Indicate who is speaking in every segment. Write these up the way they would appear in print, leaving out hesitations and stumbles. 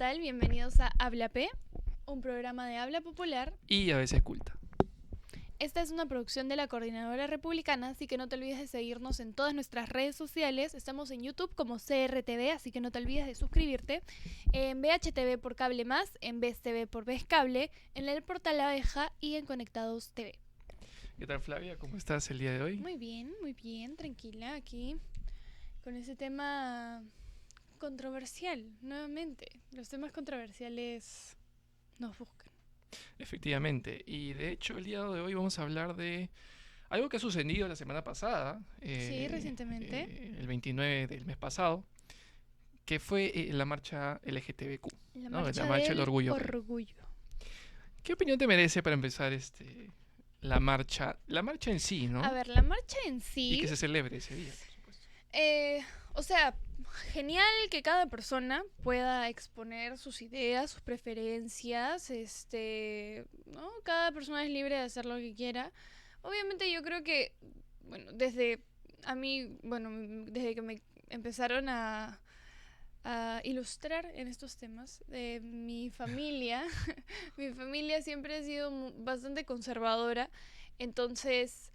Speaker 1: tal? Bienvenidos a Habla P, un programa de habla popular.
Speaker 2: Y a veces culta.
Speaker 1: Esta es una producción de la Coordinadora Republicana, así que no te olvides de seguirnos en todas nuestras redes sociales. Estamos en YouTube como CRTV, así que no te olvides de suscribirte. En BHTV por Cable Más, en BES TV por BES Cable, en el portal La Abeja y en Conectados TV.
Speaker 2: ¿Qué tal, Flavia? ¿Cómo estás el día de hoy?
Speaker 1: Muy bien, tranquila aquí con ese tema controversial, nuevamente. Los temas controversiales nos buscan.
Speaker 2: Efectivamente. Y de hecho, el día de hoy vamos a hablar de algo que ha sucedido la semana pasada.
Speaker 1: Sí, recientemente.
Speaker 2: El 29 del mes pasado, que fue la marcha LGTBQ.
Speaker 1: La
Speaker 2: ¿no?
Speaker 1: marcha,
Speaker 2: La marcha del orgullo.
Speaker 1: orgullo.
Speaker 2: ¿Qué opinión te merece para empezar la marcha en sí, ¿no?
Speaker 1: A ver, la marcha en
Speaker 2: Y
Speaker 1: sí,
Speaker 2: que se celebre ese día, por supuesto.
Speaker 1: o sea, genial que cada persona pueda exponer sus ideas, sus preferencias, ¿no? Cada persona es libre de hacer lo que quiera. Obviamente yo creo que, bueno, desde que me empezaron a ilustrar en estos temas de mi familia, mi familia siempre ha sido bastante conservadora, entonces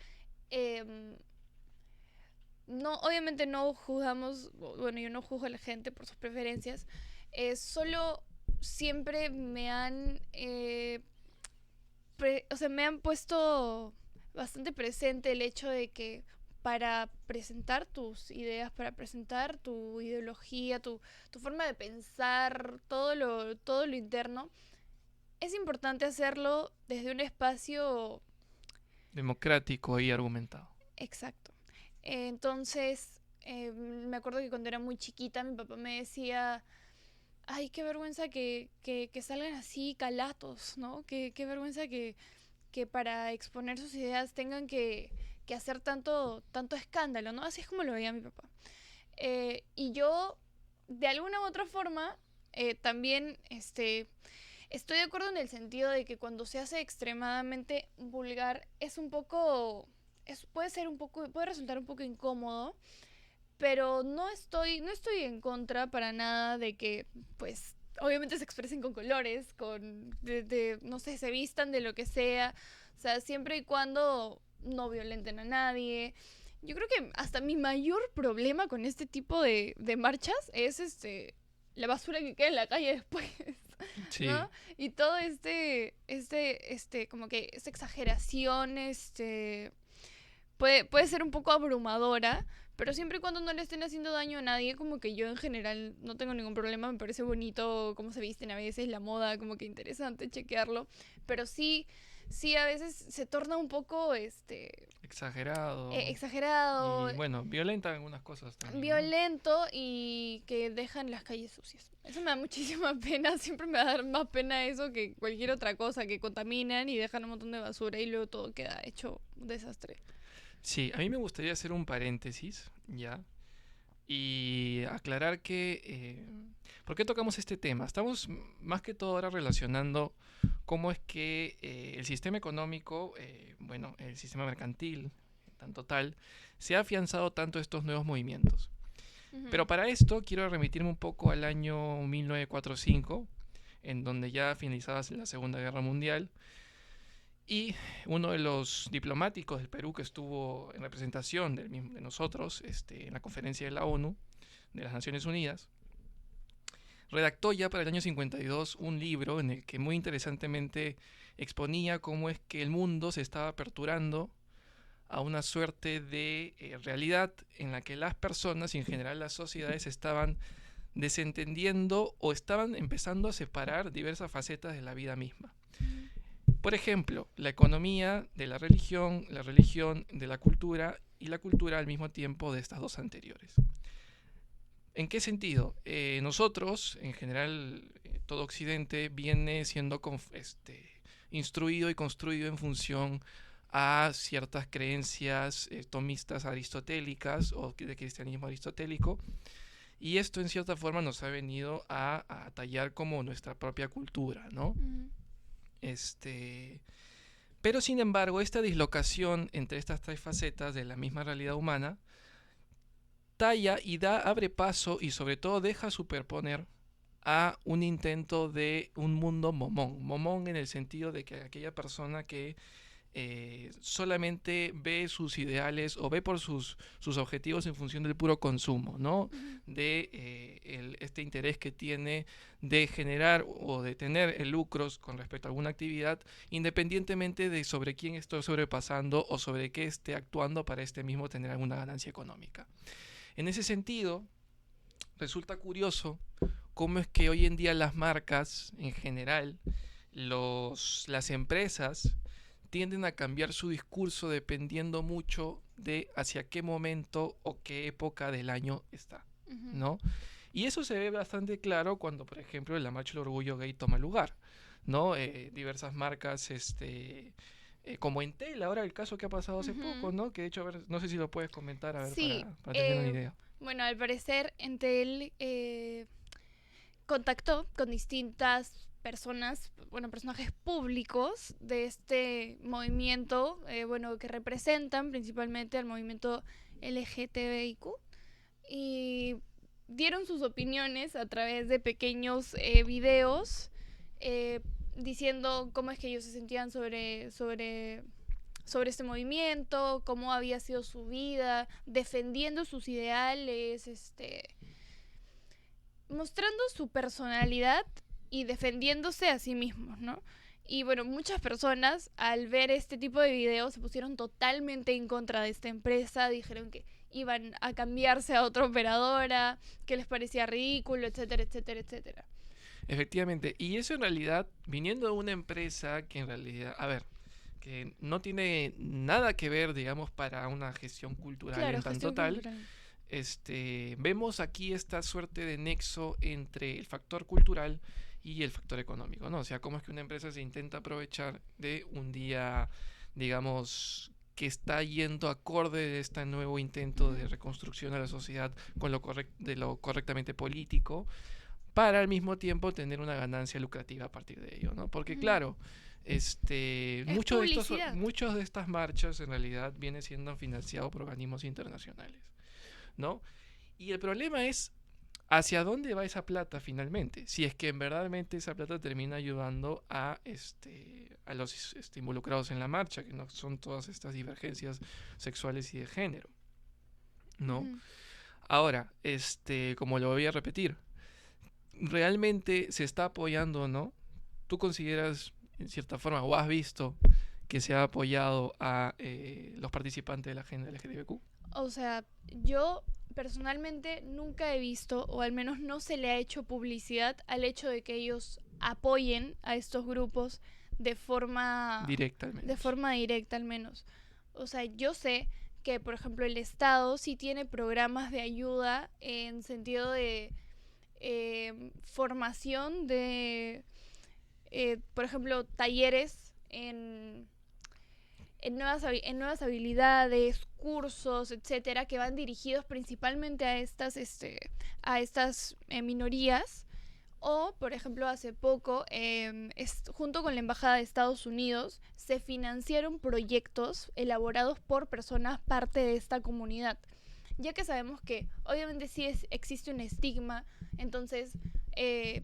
Speaker 1: no, obviamente no juzgamos, bueno, yo no juzgo a la gente por sus preferencias, solo siempre me han, me han puesto bastante presente el hecho de que para presentar tus ideas, para presentar tu ideología, tu forma de pensar, todo lo interno, es importante hacerlo desde un espacio
Speaker 2: Democrático y argumentado.
Speaker 1: exacto. Entonces, me acuerdo que cuando era muy chiquita mi papá me decía, ay, qué vergüenza que salgan así calatos, ¿no? Qué vergüenza que para exponer sus ideas tengan que hacer tanto escándalo, ¿no? Así es como lo veía mi papá. Y yo, de alguna u otra forma, también estoy de acuerdo en el sentido de que cuando se hace extremadamente vulgar es un poco... puede resultar un poco incómodo, pero no estoy en contra para nada de que, pues, obviamente se expresen con colores, no sé, se vistan de lo que sea, o sea, siempre y cuando no violenten a nadie. Yo creo que hasta mi mayor problema con este tipo de marchas es la basura que queda en la calle después,
Speaker 2: Sí.
Speaker 1: ¿no? Y todo como que esta exageración, puede ser un poco abrumadora, pero siempre y cuando no le estén haciendo daño a nadie, como que yo en general no tengo ningún problema, me parece bonito cómo se visten a veces, la moda, como que interesante chequearlo, pero sí a veces se torna un poco
Speaker 2: Exagerado.
Speaker 1: exagerado,
Speaker 2: Y bueno, violenta en algunas cosas también, ¿no?
Speaker 1: violento y que dejan las calles sucias. Eso me da muchísima pena, siempre me va a dar más pena eso que cualquier otra cosa, que contaminan y dejan un montón de basura y luego todo queda hecho un desastre.
Speaker 2: Sí, a mí me gustaría hacer un paréntesis, ¿ya? Y aclarar que... ¿por qué tocamos este tema? Estamos más que todo ahora relacionando cómo es que el sistema económico, bueno, el sistema mercantil, tanto tal, se ha afianzado tanto estos nuevos movimientos.
Speaker 1: Uh-huh.
Speaker 2: Pero para esto quiero remitirme un poco al año 1945, en donde ya finalizaba la Segunda Guerra Mundial, y uno de los diplomáticos del Perú que estuvo en representación de nosotros en la conferencia de la ONU, de las Naciones Unidas, redactó ya para el año 52 un libro en el que muy interesantemente exponía cómo es que el mundo se estaba aperturando a una suerte de realidad en la que las personas y en general las sociedades estaban desentendiendo o estaban empezando a separar diversas facetas de la vida misma. Por ejemplo, la economía de la religión de la cultura y la cultura al mismo tiempo de estas dos anteriores. ¿En qué sentido? Nosotros, en general, todo Occidente viene siendo instruido y construido en función a ciertas creencias tomistas aristotélicas o de cristianismo aristotélico, y esto en cierta forma nos ha venido a tallar como nuestra propia cultura, ¿no?
Speaker 1: Uh-huh.
Speaker 2: Pero sin embargo, esta dislocación entre estas tres facetas de la misma realidad humana talla y abre paso y sobre todo deja superponer a un intento de un mundo momón. Momón en el sentido de que aquella persona que solamente ve sus ideales o ve por sus objetivos en función del puro consumo, ¿no?
Speaker 1: Ujú.
Speaker 2: De este interés que tiene de generar o de tener lucros con respecto a alguna actividad, independientemente de sobre quién estoy sobrepasando o sobre qué esté actuando para este mismo tener alguna ganancia económica. En ese sentido, resulta curioso cómo es que hoy en día las marcas en general, las empresas, tienden a cambiar su discurso dependiendo mucho de hacia qué momento o qué época del año está,
Speaker 1: Ujú.
Speaker 2: ¿no? Y eso se ve bastante claro cuando, por ejemplo, la marcha del orgullo gay toma lugar, ¿no? Diversas marcas, como Entel, ahora el caso que ha pasado hace poco,
Speaker 1: Ujú.
Speaker 2: ¿no? Que de hecho, a ver, no sé si lo puedes comentar, a ver,
Speaker 1: Sí,
Speaker 2: para tener una idea.
Speaker 1: bueno, al parecer Entel contactó con distintas personas, bueno, personajes públicos de este movimiento, bueno, que representan principalmente al movimiento LGTBIQ y dieron sus opiniones a través de pequeños videos eh, diciendo cómo es que ellos se sentían sobre este movimiento, cómo había sido su vida, defendiendo sus ideales, mostrando su personalidad y defendiéndose a sí mismos, ¿no? Y bueno, muchas personas al ver este tipo de videos se pusieron totalmente en contra de esta empresa, dijeron que iban a cambiarse a otra operadora, que les parecía ridículo, etcétera, etcétera, etcétera.
Speaker 2: Efectivamente, y eso en realidad, viniendo de una empresa que en realidad, a ver, que no tiene nada que ver, digamos, para una gestión cultural
Speaker 1: Claro,
Speaker 2: en tanto
Speaker 1: gestión
Speaker 2: tal,
Speaker 1: cultural.
Speaker 2: vemos aquí esta suerte de nexo entre el factor cultural y el factor económico, ¿no? O sea, cómo es que una empresa se intenta aprovechar de un día, digamos, que está yendo acorde de este nuevo intento de
Speaker 1: Ujú.
Speaker 2: reconstrucción de la sociedad con de lo correctamente político, para al mismo tiempo tener una ganancia lucrativa a partir de ello, ¿no? Porque
Speaker 1: Ujú.
Speaker 2: claro,
Speaker 1: Es publicidad.
Speaker 2: muchos de estas marchas en realidad vienen siendo financiados por organismos internacionales, ¿no? Y el problema es hacia dónde va esa plata finalmente. Si es que en verdaderamente esa plata termina ayudando a los involucrados en la marcha, que no son todas estas divergencias sexuales y de género, ¿no?
Speaker 1: Ujú.
Speaker 2: Ahora, como lo voy a repetir, realmente se está apoyando o no. ¿Tú consideras, en cierta forma, o has visto que se ha apoyado a los participantes de la agenda LGTBQ?
Speaker 1: O sea, yo personalmente nunca he visto, o al menos no se le ha hecho publicidad al hecho de que ellos apoyen a estos grupos de forma,
Speaker 2: Directa al
Speaker 1: de
Speaker 2: menos.
Speaker 1: forma directa al menos. O sea, yo sé que, por ejemplo, el Estado sí tiene programas de ayuda en sentido de formación de, por ejemplo, talleres en nuevas habilidades, cursos, etcétera, que van dirigidos principalmente a estas minorías. O, por ejemplo, hace poco, junto con la Embajada de Estados Unidos, se financiaron proyectos elaborados por personas parte de esta comunidad. Ya que sabemos que obviamente sí existe un estigma, entonces eh,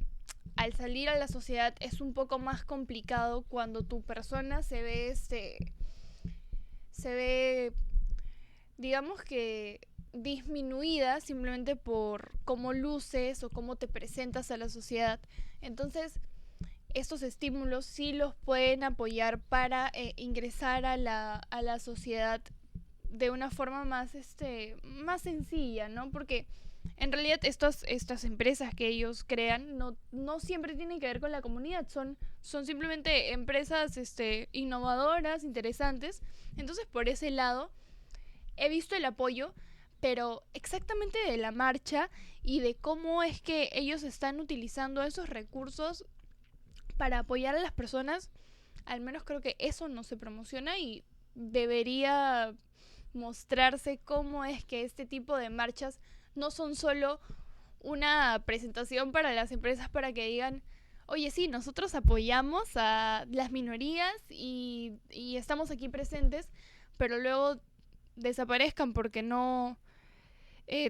Speaker 1: al salir a la sociedad es un poco más complicado cuando tu persona se ve, digamos que disminuida simplemente por cómo luces o cómo te presentas a la sociedad. Entonces, estos estímulos sí los pueden apoyar para ingresar a la sociedad de una forma más sencilla, ¿no? Porque en realidad estas empresas que ellos crean no siempre tienen que ver con la comunidad, son simplemente empresas innovadoras, interesantes. Entonces, por ese lado, he visto el apoyo, pero exactamente de la marcha y de cómo es que ellos están utilizando esos recursos para apoyar a las personas, al menos creo que eso no se promociona y debería mostrarse cómo es que este tipo de marchas no son solo una presentación para las empresas para que digan, oye, sí, nosotros apoyamos a las minorías y estamos aquí presentes, pero luego desaparezcan porque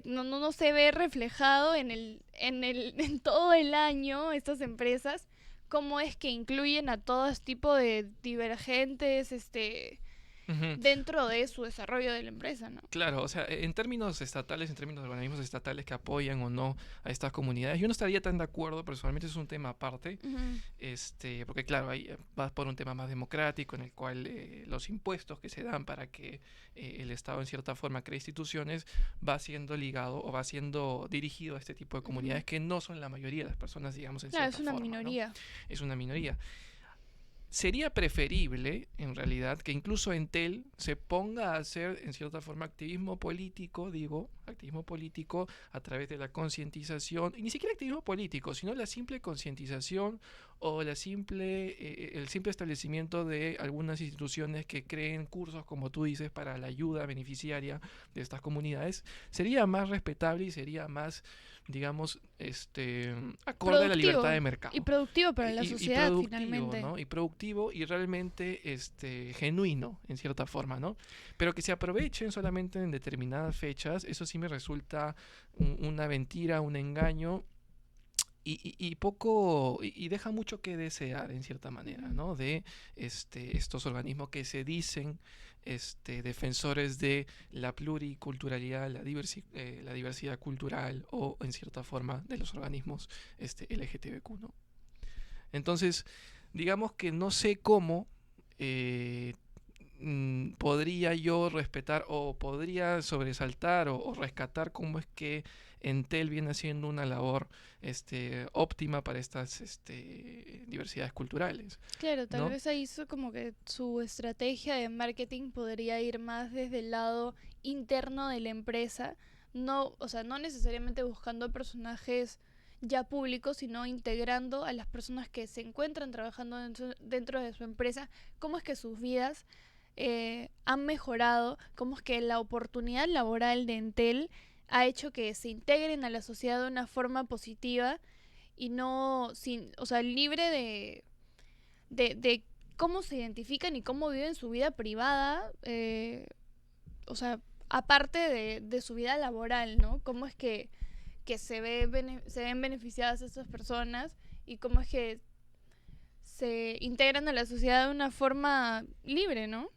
Speaker 1: no se ve reflejado en todo el año estas empresas, cómo es que incluyen a todo tipo de divergentes,
Speaker 2: Ujú.
Speaker 1: dentro de su desarrollo de la empresa, ¿no?
Speaker 2: Claro, o sea, en términos estatales, en términos de organismos estatales que apoyan o no a estas comunidades, yo no estaría tan de acuerdo, personalmente es un tema aparte,
Speaker 1: Ujú,
Speaker 2: porque claro, ahí vas por un tema más democrático en el cual los impuestos que se dan para que el Estado en cierta forma cree instituciones va siendo ligado o va siendo dirigido a este tipo de
Speaker 1: ujú.
Speaker 2: comunidades que no son la mayoría de las personas, digamos, en
Speaker 1: Claro,
Speaker 2: cierta
Speaker 1: es una
Speaker 2: forma, ¿no?
Speaker 1: minoría.
Speaker 2: Es una minoría. Sería preferible, en realidad, que incluso Entel se ponga a hacer, en cierta forma, activismo político, digo, activismo político a través de la concientización, y ni siquiera activismo político, sino la simple concientización o el simple establecimiento de algunas instituciones que creen cursos, como tú dices, para la ayuda beneficiaria de estas comunidades, sería más respetable y sería más, digamos, acorde a la libertad
Speaker 1: Productivo.
Speaker 2: de
Speaker 1: Y
Speaker 2: mercado
Speaker 1: productivo para la
Speaker 2: y
Speaker 1: sociedad,
Speaker 2: productivo,
Speaker 1: finalmente.
Speaker 2: ¿no? Y productivo y realmente genuino, en cierta forma, ¿no? Pero que se aprovechen solamente en determinadas fechas, eso sí me resulta una mentira, un engaño y poco y deja mucho que desear en cierta manera,
Speaker 1: Ujú.
Speaker 2: ¿no? De estos organismos que se dicen defensores de la pluriculturalidad, la diversidad cultural o en cierta forma de los organismos LGTBQ, ¿no? Entonces, digamos que no sé cómo eh, podría yo respetar o podría sobresaltar o rescatar cómo es que Entel viene haciendo una labor óptima para estas diversidades culturales,
Speaker 1: Claro, tal
Speaker 2: ¿no?
Speaker 1: vez ahí como que su estrategia de marketing podría ir más desde el lado interno de la empresa, no, o sea, no necesariamente buscando personajes ya públicos, sino integrando a las personas que se encuentran trabajando dentro de su empresa, cómo es que sus vidas han mejorado, cómo es que la oportunidad laboral de Entel ha hecho que se integren a la sociedad de una forma positiva y no, sin, o sea, libre de cómo se identifican y cómo viven su vida privada, o sea, aparte de su vida laboral, ¿no? Cómo es que se ven beneficiadas estas personas y cómo es que se integran a la sociedad de una forma libre, ¿no?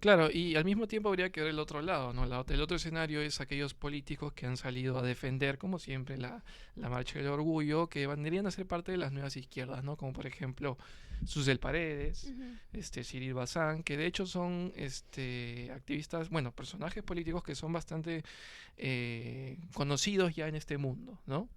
Speaker 2: Claro, y al mismo tiempo habría que ver el otro lado, ¿no? El otro escenario es aquellos políticos que han salido a defender, como siempre, la marcha del orgullo, que vendrían a ser parte de las nuevas izquierdas, ¿no? Como por ejemplo Susel Paredes,
Speaker 1: Ujú.
Speaker 2: Cyril Bazán, que de hecho son activistas, bueno, personajes políticos que son bastante conocidos ya en este mundo, ¿no?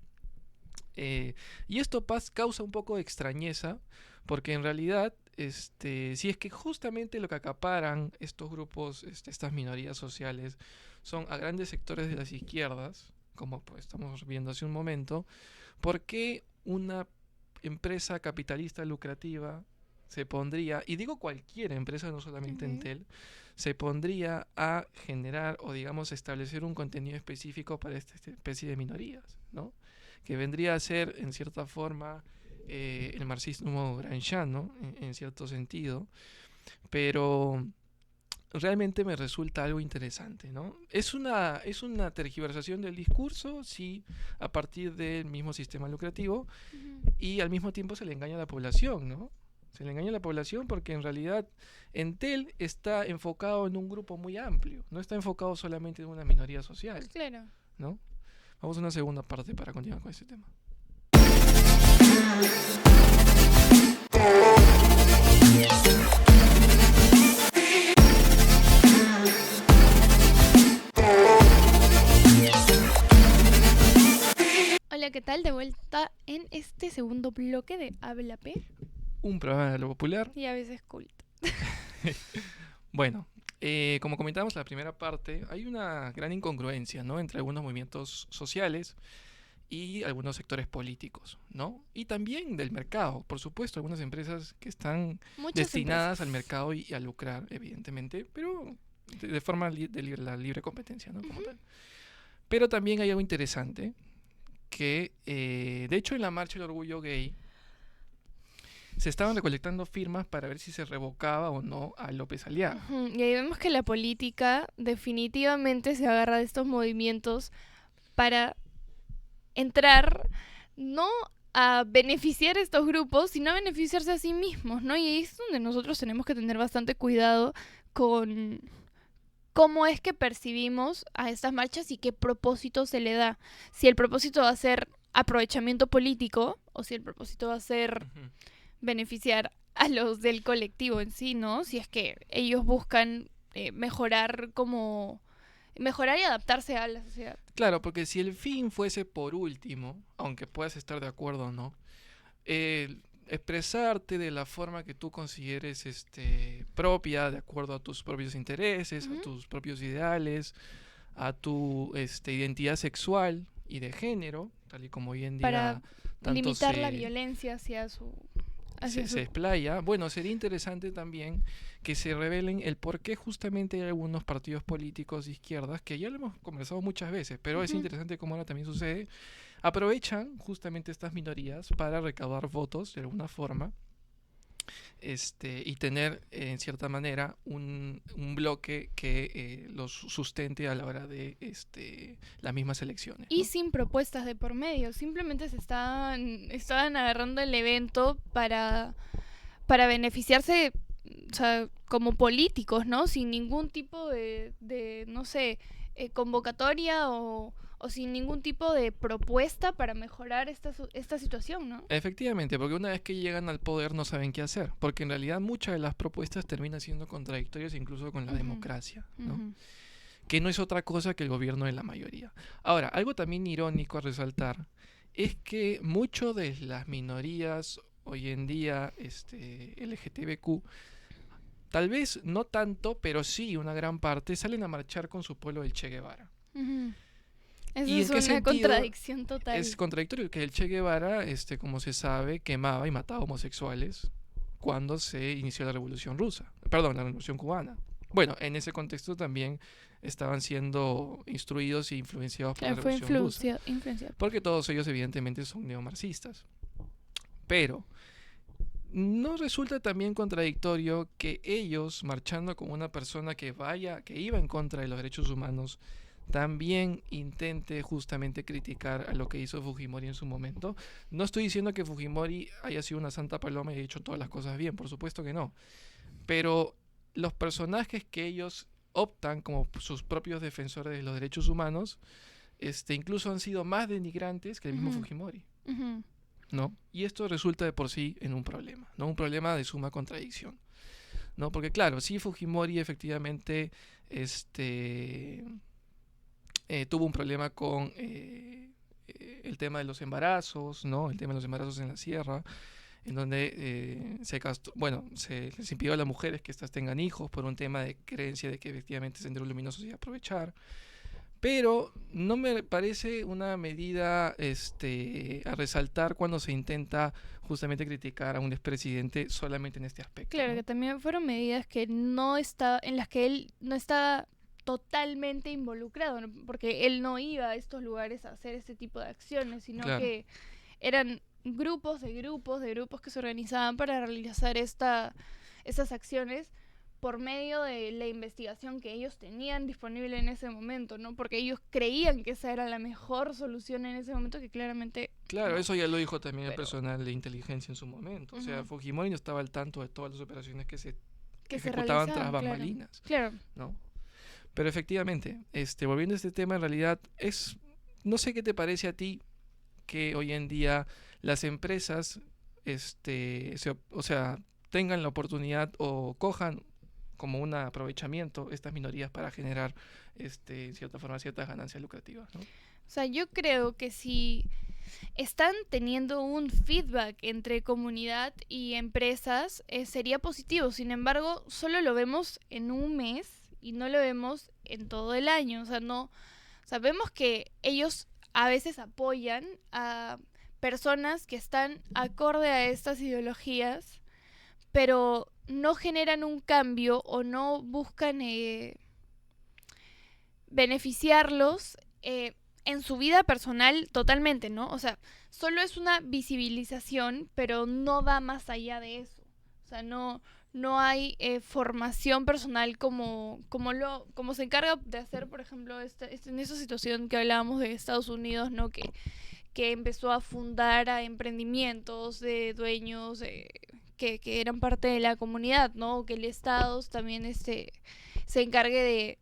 Speaker 2: Y esto causa un poco de extrañeza, porque en realidad, si es que justamente lo que acaparan estos grupos, estas minorías sociales, son a grandes sectores de las izquierdas, como pues, estamos viendo hace un momento, ¿por qué una empresa capitalista lucrativa se pondría, y digo cualquier empresa, no solamente
Speaker 1: Ujú.
Speaker 2: Entel, se pondría a generar o digamos establecer un contenido específico para esta especie de minorías, ¿no? Que vendría a ser en cierta forma el marxismo gramsciano, en cierto sentido, pero realmente me resulta algo interesante, ¿no? Es una tergiversación del discurso, sí, a partir del mismo sistema lucrativo,
Speaker 1: Ujú.
Speaker 2: y al mismo tiempo se le engaña a la población, ¿no? Se le engaña a la población porque en realidad Entel está enfocado en un grupo muy amplio, no está enfocado solamente en una minoría social,
Speaker 1: Claro.
Speaker 2: ¿no? Vamos a una segunda parte para continuar con este tema.
Speaker 1: Hola, ¿qué tal? De vuelta en este segundo bloque de Habla P
Speaker 2: Un programa de lo popular.
Speaker 1: y a veces culto.
Speaker 2: Bueno, como comentamos en la primera parte, hay una gran incongruencia, ¿no? Entre algunos movimientos sociales y algunos sectores políticos, ¿no? Y también del mercado, por supuesto, algunas empresas que están
Speaker 1: Muchas
Speaker 2: destinadas al
Speaker 1: empresas.
Speaker 2: mercado y a lucrar, evidentemente, pero de forma de la libre competencia, ¿no? Como
Speaker 1: Ujú.
Speaker 2: tal. Pero también hay algo interesante que, de hecho, en la marcha del orgullo gay se estaban recolectando firmas para ver si se revocaba o no a López Aliaga.
Speaker 1: Ujú. Y ahí vemos que la política definitivamente se agarra de estos movimientos para entrar no a beneficiar a estos grupos, sino a beneficiarse a sí mismos, ¿no? Y ahí es donde nosotros tenemos que tener bastante cuidado con cómo es que percibimos a estas marchas y qué propósito se le da. Si el propósito va a ser aprovechamiento político o si el propósito va a ser beneficiar a los del colectivo en sí, ¿no? Si es que ellos buscan mejorar y adaptarse a la sociedad.
Speaker 2: Claro, porque si el fin fuese por último, aunque puedas estar de acuerdo o no, expresarte de la forma que tú consideres propia, de acuerdo a tus propios intereses, a tus propios ideales, a tu identidad sexual y de género, tal y como hoy en día
Speaker 1: para
Speaker 2: tanto
Speaker 1: limitar la violencia hacia
Speaker 2: se explaya. Bueno, sería interesante también que se revelen el por qué justamente hay algunos partidos políticos de izquierdas, que ya lo hemos conversado muchas veces, pero es interesante cómo ahora también sucede, aprovechan justamente estas minorías para recaudar votos de alguna forma, y tener en cierta manera un bloque que los sustente a la hora de las mismas elecciones, ¿no?
Speaker 1: Y sin propuestas de por medio, simplemente estaban agarrando el evento para beneficiarse, o sea, como políticos, ¿no? Sin ningún tipo de no sé, convocatoria o sin ningún tipo de propuesta para mejorar esta situación, ¿no?
Speaker 2: Efectivamente, porque una vez que llegan al poder no saben qué hacer, porque en realidad muchas de las propuestas terminan siendo contradictorias incluso con la democracia, ¿no? Que no es otra cosa que el gobierno de la mayoría. Ahora, algo también irónico a resaltar es que muchas de las minorías hoy en día LGTBQ, tal vez no tanto, pero sí una gran parte, salen a marchar con su pueblo del Che Guevara.
Speaker 1: Eso es una contradicción total.
Speaker 2: Es contradictorio que el Che Guevara, como se sabe, quemaba y mataba homosexuales cuando se inició la Revolución Rusa. Perdón, la Revolución Cubana. Bueno, en ese contexto también estaban siendo instruidos e influenciados por la Revolución Rusa. Porque todos ellos evidentemente son neomarxistas. Pero ¿no resulta también contradictorio que ellos, marchando con una persona que iba en contra de los derechos humanos, también intente justamente criticar a lo que hizo Fujimori en su momento? No estoy diciendo que Fujimori haya sido una santa paloma y haya hecho todas las cosas bien, por supuesto que no. Pero los personajes que ellos optan como sus propios defensores de los derechos humanos, incluso han sido más denigrantes que el mismo Fujimori, ¿no? Y esto resulta de por sí en un problema, ¿no? Un problema de suma contradicción, ¿no? Porque claro, sí, Fujimori efectivamente tuvo un problema con el tema de los embarazos, ¿no? El tema de los embarazos en la sierra, en donde se les impidió a las mujeres que éstas tengan hijos por un tema de creencia de que efectivamente Sendero Luminoso se iba a aprovechar. Pero no me parece una medida a resaltar cuando se intenta justamente criticar a un expresidente solamente en este aspecto.
Speaker 1: Claro,
Speaker 2: ¿no?
Speaker 1: que también fueron medidas que en las que él no estaba totalmente involucrado, ¿no? Porque él no iba a estos lugares a hacer este tipo de acciones, sino que eran grupos que se organizaban para realizar estas acciones por medio de la investigación que ellos tenían disponible en ese momento, ¿no? Porque ellos creían que esa era la mejor solución en ese momento, que claramente...
Speaker 2: Claro, no. Eso ya lo dijo también el personal de inteligencia en su momento. O sea, Fujimori no estaba al tanto de todas las operaciones que se ejecutaban tras bambalinas.
Speaker 1: Claro.
Speaker 2: ¿No? Pero efectivamente, volviendo a este tema, en realidad no sé qué te parece a ti que hoy en día las empresas tengan la oportunidad o cojan como un aprovechamiento estas minorías para generar en cierta forma ciertas ganancias lucrativas, ¿no?
Speaker 1: O sea, yo creo que si están teniendo un feedback entre comunidad y empresas, sería positivo. Sin embargo, solo lo vemos en un mes y no lo vemos en todo el año. O sea, sabemos que ellos a veces apoyan a personas que están acorde a estas ideologías, pero no generan un cambio o no buscan beneficiarlos en su vida personal totalmente, ¿no? O sea, solo es una visibilización, pero no va más allá de eso. O sea, no no hay formación personal como se encarga de hacer, por ejemplo, en esa situación que hablábamos de Estados Unidos, ¿no? Que empezó a fundar a emprendimientos de dueños que eran parte de la comunidad, ¿no? Que el Estado también se encargue de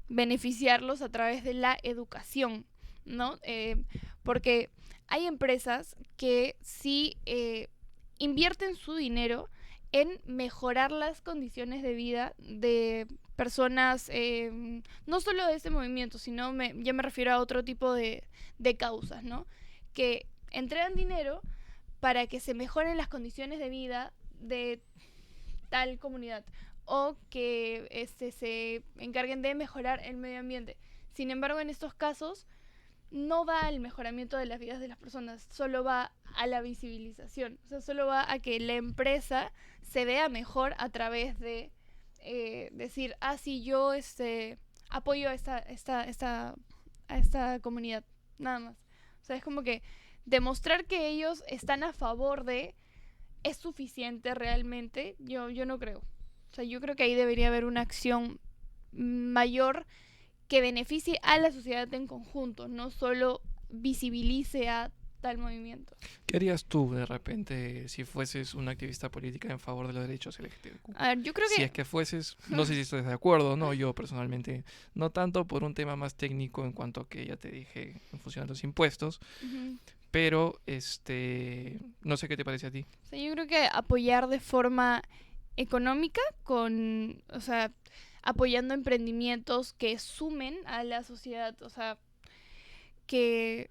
Speaker 1: beneficiarlos a través de la educación, ¿no? Porque hay empresas que sí invierten su dinero en mejorar las condiciones de vida de personas, no solo de este movimiento, sino ya me refiero a otro tipo de causas, ¿no? Que entregan dinero para que se mejoren las condiciones de vida de tal comunidad o que se encarguen de mejorar el medio ambiente. Sin embargo, en estos casos no va al mejoramiento de las vidas de las personas, solo va a la visibilización, o sea, solo va a que la empresa se vea mejor a través de decir, sí, yo apoyo a esta comunidad, nada más. O sea, es como que demostrar que ellos están a favor de es suficiente realmente, yo no creo. O sea, yo creo que ahí debería haber una acción mayor que beneficie a la sociedad en conjunto, no solo visibilice a tal movimiento.
Speaker 2: ¿Qué harías tú de repente si fueses una activista política en favor de los derechos LGTBQ?
Speaker 1: A ver, yo creo que...
Speaker 2: Si es que fueses, no sé si estás de acuerdo o no, yo personalmente no tanto por un tema más técnico en cuanto a que ya te dije en función de los impuestos, pero no sé qué te parece a ti.
Speaker 1: O sea, yo creo que apoyar de forma económica apoyando emprendimientos que sumen a la sociedad, o sea, que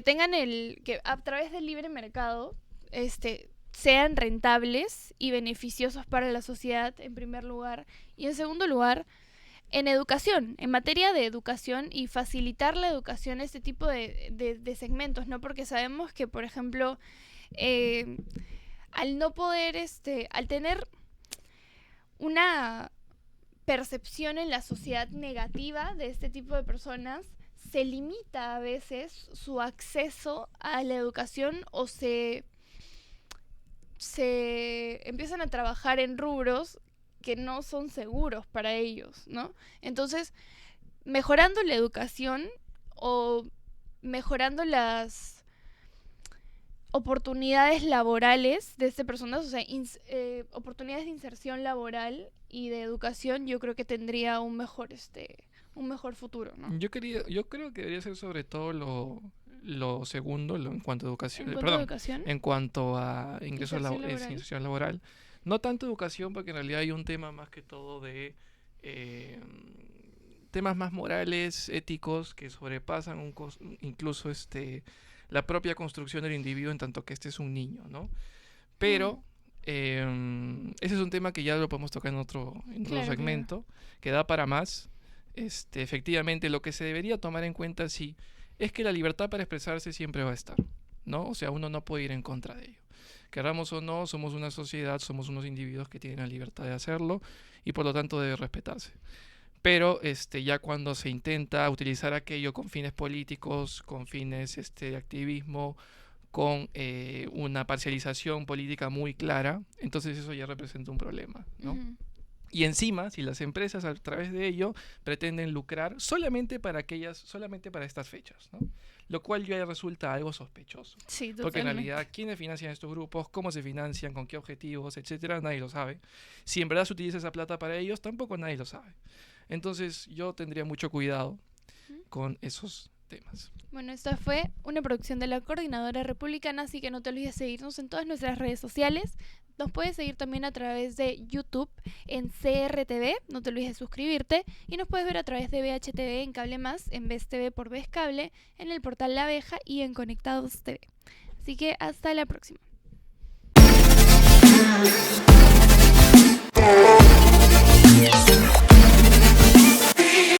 Speaker 1: tengan que a través del libre mercado sean rentables y beneficiosos para la sociedad en primer lugar, y en segundo lugar en educación, en materia de educación, y facilitar la educación a este tipo de segmentos, ¿no? Porque sabemos que, por ejemplo, al no poder, al tener una percepción en la sociedad negativa de este tipo de personas, se limita a veces su acceso a la educación o se empiezan a trabajar en rubros que no son seguros para ellos, ¿no? Entonces, mejorando la educación o mejorando las oportunidades laborales de estas personas, o sea, oportunidades de inserción laboral y de educación, yo creo que tendría un mejor futuro, ¿no?
Speaker 2: Yo creo que debería ser sobre todo lo segundo, en cuanto a educación. En cuanto a inserción laboral. No tanto educación, porque en realidad hay un tema más que todo de temas más morales, éticos, que sobrepasan incluso la propia construcción del individuo, en tanto que es un niño, ¿no? Pero ese es un tema que ya lo podemos tocar en otro segmento, que da para más. Efectivamente, lo que se debería tomar en cuenta sí es que la libertad para expresarse siempre va a estar, ¿no? O sea, uno no puede ir en contra de ello. Queramos o no, somos una sociedad, somos unos individuos que tienen la libertad de hacerlo y por lo tanto debe respetarse. Pero ya cuando se intenta utilizar aquello con fines políticos, con fines de activismo, con una parcialización política muy clara, entonces eso ya representa un problema, ¿no? Y encima, si las empresas a través de ello pretenden lucrar solamente para estas fechas, ¿no? Lo cual ya resulta algo sospechoso.
Speaker 1: Sí, totalmente.
Speaker 2: Porque en realidad, ¿quiénes financian estos grupos? ¿Cómo se financian? ¿Con qué objetivos? Etcétera. Nadie lo sabe. Si en verdad se utiliza esa plata para ellos, tampoco nadie lo sabe. Entonces, yo tendría mucho cuidado con esos temas.
Speaker 1: Bueno, esta fue una producción de la Coordinadora Republicana, así que no te olvides seguirnos en todas nuestras redes sociales. Nos puedes seguir también a través de YouTube en CRTV, no te olvides de suscribirte, y nos puedes ver a través de VHTV en Cable Más, en Ves TV por Ves Cable, en el portal La Abeja y en Conectados TV. Así que hasta la próxima.